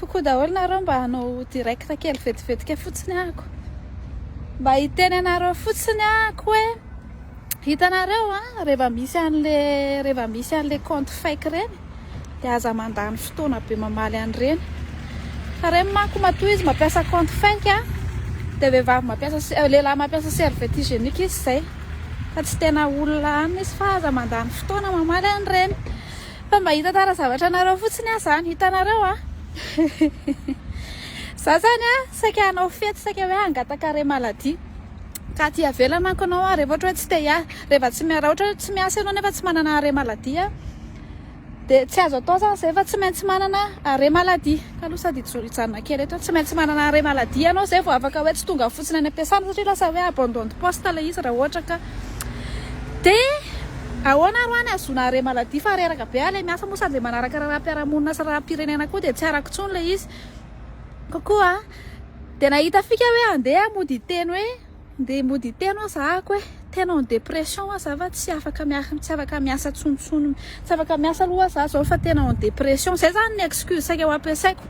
Kokoa daholo nareo mba hanao direct kely vetivetika fotsiny ako. Mba hiteny anareo fotsiny ako hoe hitanareo rehefa misy an'le compte fake reny dia aza mandany fotoana be mamaly an'ireny. Fa reny manko matoa izy mampiasa compte fake dia vehivavy mampiasa lehilahy mampiasa serviette hygiénique izy izay. Fa tsy tena olona any izy fa aza mandany fotoana mamaly an'ireny. Fa mba hita tara zavatra anareo fotsiny zany hitanareo za zany saika hanao fety saika hoe hangataka re maladie ka ty avela manko anao rehefa ohatra hoe tsy te rehefa tsy miara ohatra tsy miasa ianao nefa tsy manana re maladie dia tsy azo atao zany zay fa tsy maintsy manana re maladie ka aloha sady hijanona kely eto tsy maintsy manana re maladie ianao zay vao afaka hoe tsy tonga fotsiny any am-piasana satria lasa hoe abandon de poste le izy raha ohatra ka dia ahoana roany azona re maladie fa reraka be le miasa moa sady manaraka raha mpiaramonina sy raha pirenena koa dia tsy araka tsony le izy kokoa dia nahita fika hoe andeha mody teny hoe ndeha mody teny ao zahako hoe tena en dépression za fa tsy afaka miasa tsontsony tsy afaka miasa aloha za zao fa tena en dépression zay zany ny excuse saika ho ampiasaiko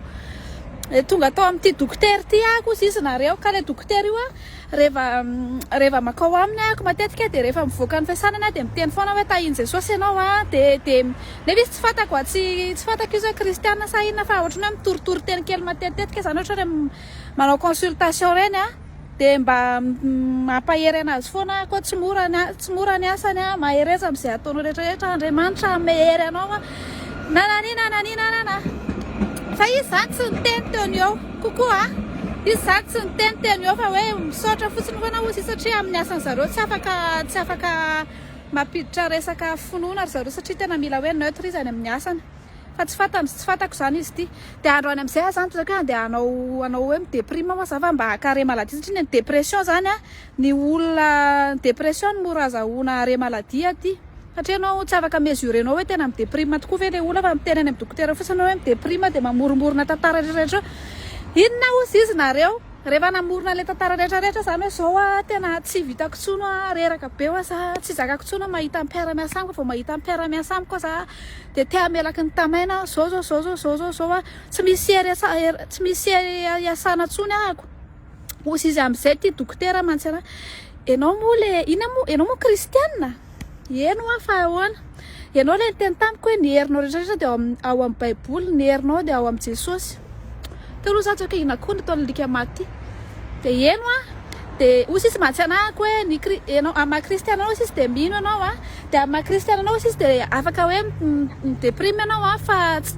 tonga tao amin'ity dokotera ty ako izy nareo ka le dokotera io rehefa makao aminy ako matetika dia rehefa mivoaka ny fiasanana dia miteny foana hoe tahiny jesosy ianao dia nefa izy tsy fantako tsy fantako izy hoe kristiana sa inona fa ohatrany hoe mitoritory teny kely matetika zany ohatra hoe manao consultation reny dia mba mampahery anazy foana koa tsy mora ny asany mahereza amin'izay ataonao rehetrarehetra Andriamanitra mehery anao nananina fa izy zany tsy niteny teny eo kokoa izy zany tsy niteny teny eo fa hoe misaotra fotsiny foana ozy satria amin'ny asany zareo tsy afaka mampiditra resaka finoana ry zareo satria tena mila hoe neutre izy any amin'ny asany fa tsy fantako zany izy ity dia andro any amin'izay zany toaka dia anao hoe mideprime moa za fa mba haka re maladie satria ny dépression zany ny olona dépression no mora azahoana re maladie aty satria anao tsy afaka mesurenao hoe tena mideprime tokoa ve le olona fa miteny any amin'ny dokotera fotsiny hoe mideprime dia mamoromorona tantara rehetrarehetra inona ozy izy nareo rehefa namorona le tantara rehetrarehetra zany hoe zao tena tsy vitako tsono reraka be za tsy zakako tsono mahita mpiara-miasa amiko fa mahita mpiara-miasa amiko za dia te hamelaky ny tamaina zao tsy misy iasana tsony ahako ozy izy amin'izay ty dokotera mantsy ianao moa kristiana eno fa ahoana ianao le niteny tamiko hoe ny herinao rehetrarehetra dia ao amin'ny baiboly ny herinao dia ao amin'ny jesosy dia aloha zatsy hoe inakoa ny ataon'ny lika maty dia eno dia ozy izy mantsy anahako hoe ianao ama-kristiana anao izy dia mino anao dia ama-kristiana anao izy dia afaka hoe mideprime ianao fa tsy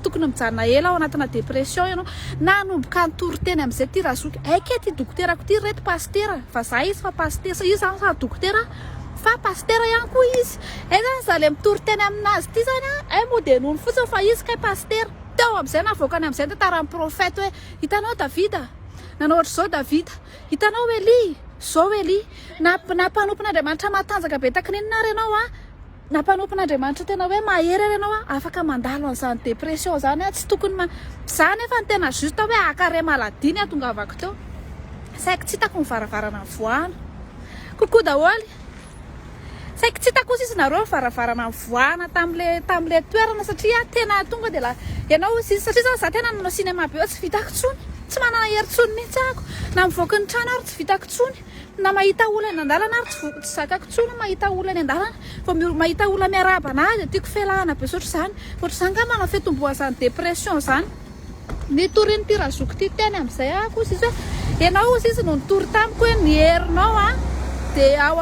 tokony mijanona ela ao anatina dépression ianao nanomboka nitory teny amin'izay ty razoky aika ty dokoterako ty reto pastera fa za izy fa pastera izy zany sa dokotera fa pastera ihany koa izy zany za le mitory teny aminazy ty zany moa dia nono fotsiny fa izy kay pastera teo amin'izay navoakany amin'izay tantara profeta hoe hitanao Davida nanao ohatra zao Davida hitanao Eli zao Eli nampanompon'Andriamanitra matanjaka be takininona renao nampanompon'Andriamanitra tena hoe mahery renao afaka mandalo an'izany dépression zany tsy tokony za nefa ny tena juste hoe akare maladie ny atongavako teo saika tsy hitako ny varavarana voana kokoa daholy saika tsy hitako izy nareo varavarana voana tam'le toerana satria tena tonga dia ianao izy satria zany za tena nanao cinéma be tsy vitako tsony tsy manana herin-tsony mihitsy ako na mivoaka ny trano ary tsy vitako tsony na mahita olona eny an-dalana ary tsy zakako tsony mahita olona eny an-dalana fa mahita olona miarahaba anazy dia tiako fialahana be ohatr'izany ka manao fetomboazany dépression zany nitoriny ty razoky ty teny amin'izay ako izy hoe ianao izy no nitory tamiko hoe ny herinao dia ao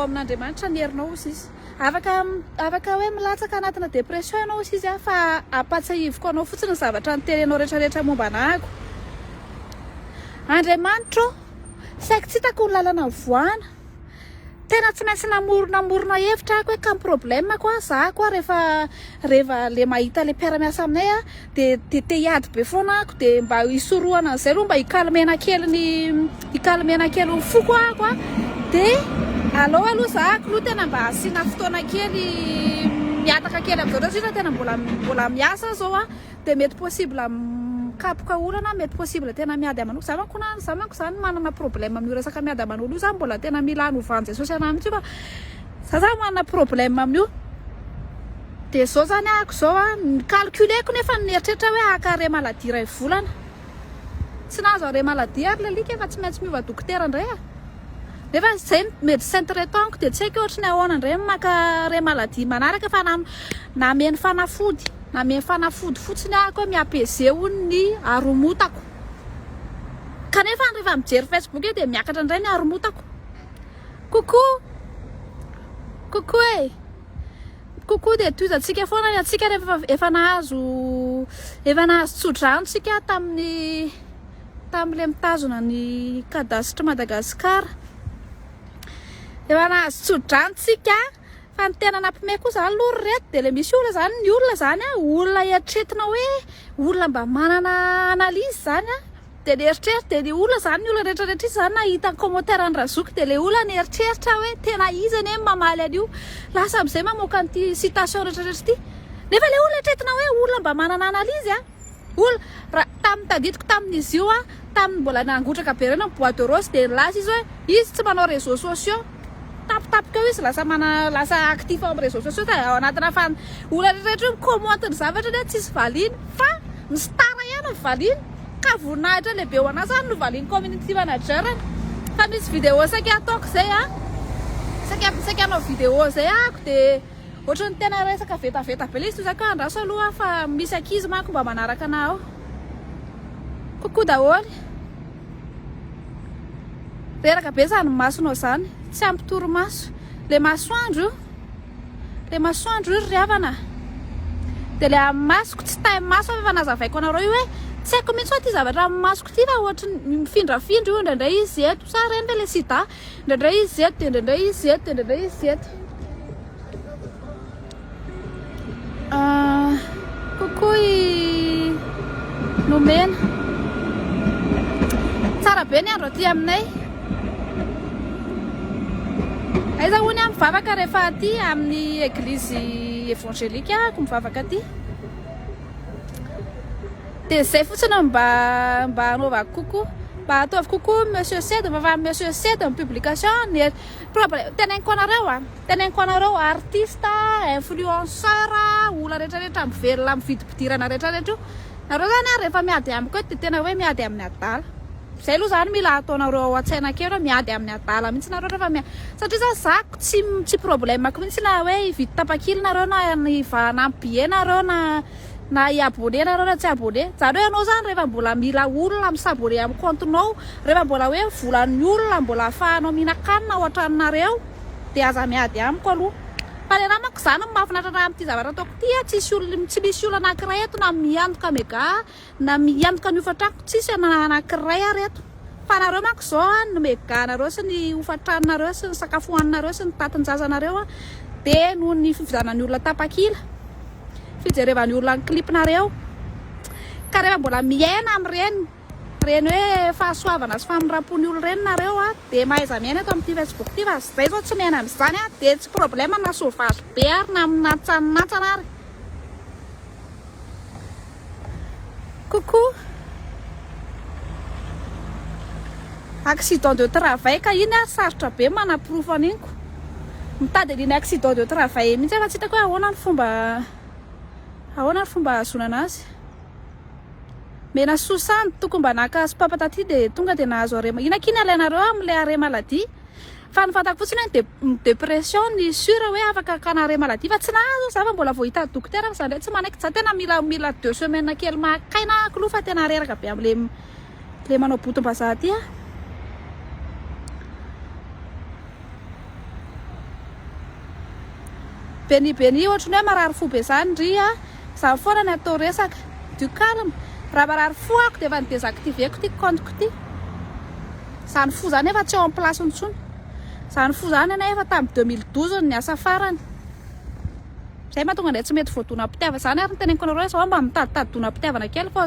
amin'Andriamanitra ny herinao izy afaka hoe milatsaka anatina dépression ianao izy fa apatsahivoko anao fotsiny ny zavatra niterenao rehetrarehetra momba anahako Andriamanitra saika tsy hitako ny lalana voana tena tsy maintsy namorona hevitra ako hoe ka problème koa za koa rehefa le mahita le mpiara-miasa aminay dia te hiady be foana ako dia mba hisorohana an'izay aloha mba hikalmena kely ny foko ako dia aloha za aloha tena mba asiana fotoana kely miataka kely amin'izao satria tena mbola miasa zao dia mety possible kapoka olana mety possible tena miady aman'olo za manko zany manana problème amin'io resaka miady aman'olo io za mbola tena mila hanovan'i Jesosy anahy mihitsy fa za manana problème amin'io de zao zany ako zao calculeko nefa nieritreritra hoe aka maladie ray volana tsy nahazo are maladie ary lalika efa tsy maintsy miova dokotera indray nefa zay médecin traitant de tsy haiko ohatry ny ahoana indray maka re maladie manaraka fa nameny fanafody fotsiny ako hoe miapeze ho ny aromotako kanefa rehefa mijery Facebook de miakatra indray ny aromotako coucou de toizantsika foana ny atsika rehefa efa nahazo tsodrano tsika tam'le mitazona ny cadastre Madagasikara efa nahazo tsodrano tsika fa ny tena nampime koa zany aloha reto de le misy olona zany ny olona zany olona eritreretina hoe olona mba manana analyse zany de le eritreritra de le olona zany ny olona rehetrarehetra zany nahita ny commentaire ny razoky de le olona ny eritreritra hoe tena izy ane mamaly an'io lasa am'izay mamoaka an'ity citation rehetrarehetra ity nefa le olona eritreretina hoe olona mba manana analyse tadidiko tamin'izy io tamin'ny mbola nangotraka be reny boîte rose de lasa izy hoe izy tsy manao réseaux sociaux tapitapika eo izy lasa actif amin'ny réseaux sociaux ao anatina fa olona rehetrarehetra micommente ny zavatra de tsisy valiny fa ny star ihany ny valiny ka voninahitra lehibe ho anazy zany no valiny community manager fa misy vidéo saika ataoko zay saika anao vidéo zay ako de ohatrany tena resaka vetaveta be le izy tozako andraso aloha fa misy ankizy manko mba manaraka anao coucou daholy reraka be zany masonao zany tsy ampitoro maso le masoandro io riavana de le masoko tsy tay maso fa nazavaiko anareo io hoe tsy haiko mihitsy hoe ty zavatra amin'ny masoko ty fa ohatry mifindrafindra io indraindray izy eto sa reny ve le sida indraindray izy eto de indraindray izy eto de indraindray izy eto coucou nomena tsara be ny andro aty aminay aiza hony a mivavaka rehefa aty amin'ny église évangélique ako mivavaka aty de zay fotsiny mba anaovako coucou mba ataovy coucou monsieur Sed mba va monsieur Sed en publication ny teneniko anareo artiste influenceur olona rehetrarehetra mivelona mividim-pidirana rehetrarehetra io nareo zany rehefa miady amiko de tena hoe miady amin'ny adala zay aloha zany mila ataonareo ao an-tsaina kely miady amin'ny adala mihitsy nareo rehefa satria zako tsy problemako mihitsy na hoe hividy tapakily nareo na nanampy billet nareo na i-abonné nareo na tsy abonné zany hoe anao zany rehefa mbola mila olona misabonné amin'ny comptenao rehefa mbola hoe volan'ny olona mbola ahafahanao mihinan-kanina ao an-tranonareo de aza miady amiko aloha fa le raha manko zany mahafinaritra raha amin'ity zavatra ataoko ty tsy misy olona anankiray eto na miantoka mega na miantoka ny hofatrako tsisy anankiray ary eto fa nareo manko zao ny mega nareo sy ny hofatranonareo sy ny sakafoaninareo sy ny tatin-jazanareo de noho ny fivizanan'ny olona tapakila fijerevan'ny olona ny clipnareo ka rehefa mbola miaina amin'ireny hoe fahasoavana sy famirapon'ny olo reny nareo de mahaiza miaina eto amin'ity Facebook ty fa zay zao tsy miaina amin'izany de tsy problème na sauvage be ary na natsaninatsana ary coucou accident de travail ka iny sarotra be manaprofo an'iniko mitady an'iny accident de travail mihitsy efa tsy hitako hoe ahoana ny fomba azonana azy mena sosany tokony mba naka sopapa taty de tonga de nahazo arema inakiny alainareo amin'le are maladie fa ny fantako fotsiny hoe dépression ny sura hoe afaka kana are maladie fa tsy nahazo za fa mbola vao hita dokotera fa zany ndray tsy manaiky za tena mila 2 semaines kely makaina kilo fa tena reraka be amin'le manao botom-bazaha ty beni ohatrany hoe marary fo be zany ndry za foana ny atao resaka du calme raha marary fo ako de efa ny désactiveko ty compteko ty zany fo zany efa tsy ao amin'ny place ntsony zany fo zany ana efa tamin'ny 2012 ny asa farany zay mahatonga ndray tsy mety voadona-pitiava zany ary ny teneniko anareo sao mba mitaditady dona-pitiavana kely fa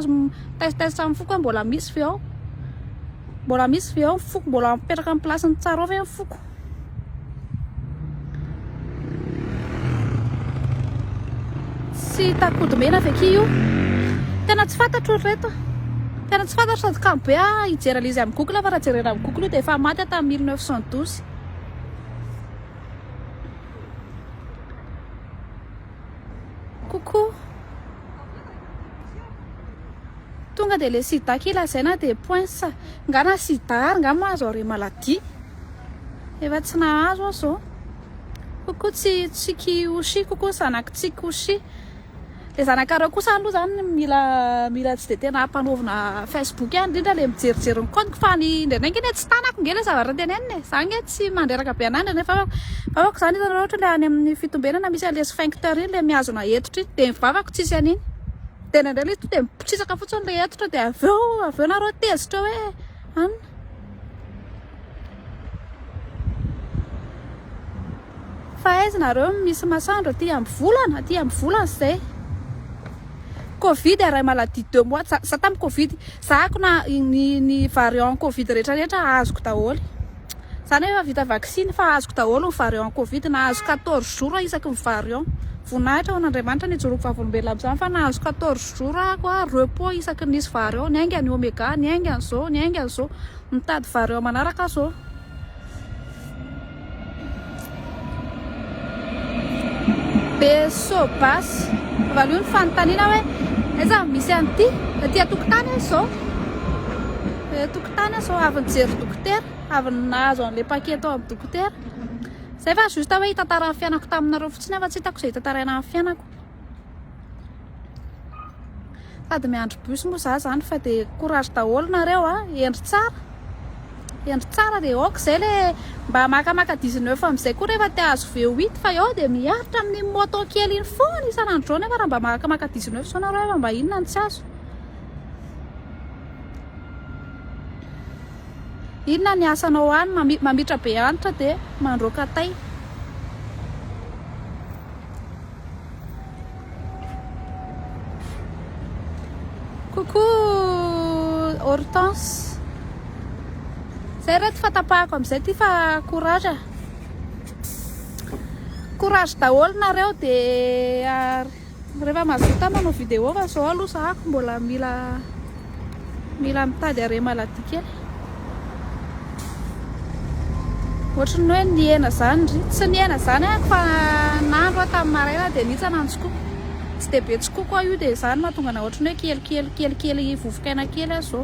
test amin'ny foko mbola misy ve ao ny foko mbola mipetraka amin'ny place ny tsara ao ve ny foko sy takodimena feky io tena tsy fantatro reto tena tsy fantatro sady kamo be hijery izy amin'ny Google fa raha jerena amin'ny Google io de efa maty tamin'ny 1912 tonga de le sida kilazaina de poinsa ngana sida nga mahazo are maladie efa tsy nahazo azo kokoa tsy kioshi kokoa zanaka tsy koshi le zanakaro kosa aloha zany mila tsy de tena ampanovina Facebook ihany indrindra le mijerijery ny compte fa ny ndraindraingany tsy tanako nge le zavatra teneniny zany tsy mandreraka be anandry nefa vavako zany izy ohatra le any amin'ny fitombenana misy le sphincter iny le mihazona hetotra de mivavako tsisy aniny de ndraindray le de mipitsaka fotsiny le hetotra de aveo nareo tezitra hoe any fa aiza nareo misy masandro aty amin'ny volana zay Covid ray maladie 2 mois sa tamin'ny Covid zahako na ny variant Covid rehetra azoko daholo zany efa vita vaccine fa azoko daholo ny variant Covid na azo 14 jours isaky ny variant voninahitra ho an'Andriamanitra ny joroko vavolombelona amin'izany fa nahazo 14 jours koa repos isaky nisy variant ny aingany oméga ny aingany zao mitady variant manaraka zao Besobas valio ny fanontaniana hoe aiza misy an'ity aty atokotany zao tokotany zao avy nijery dokotera avy nahazo an'le paquet tao amin'ny dokotera zay fa juste hoe hitantarany fianako taminareo fotsiny afa tsy hitako izay hitantarana amin'ny fianako sady miandry bus moa za zany fa de courage daholo nareo endry tsara de ok zay le mba makamaka 19 am'izay koa rehefa te azo V8 fa eo de miaritra amin'ny moto kely iny foana isan'andro nefa raha mba makamaka 19 so nareo efa mba inona ny tsy azo inona ny asanao any mamitra be antitra de mandroaka tay coucou Hortense zay reto fatapahako am'izay ty fa courage daholo nareo de rehefa mahavita manao vidéo fa zao aloha sahako mbola mila mitady are maladie kely ohatrany hoe niena zany tsy niena zany fa nandro tamin'ny maraina de nitsana antsoko tsy de be tsikoa koa io de zany mahatonga na ohatrany hoe kelikely vovokaina kely azo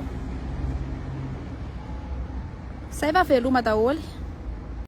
zay fa veloma daholo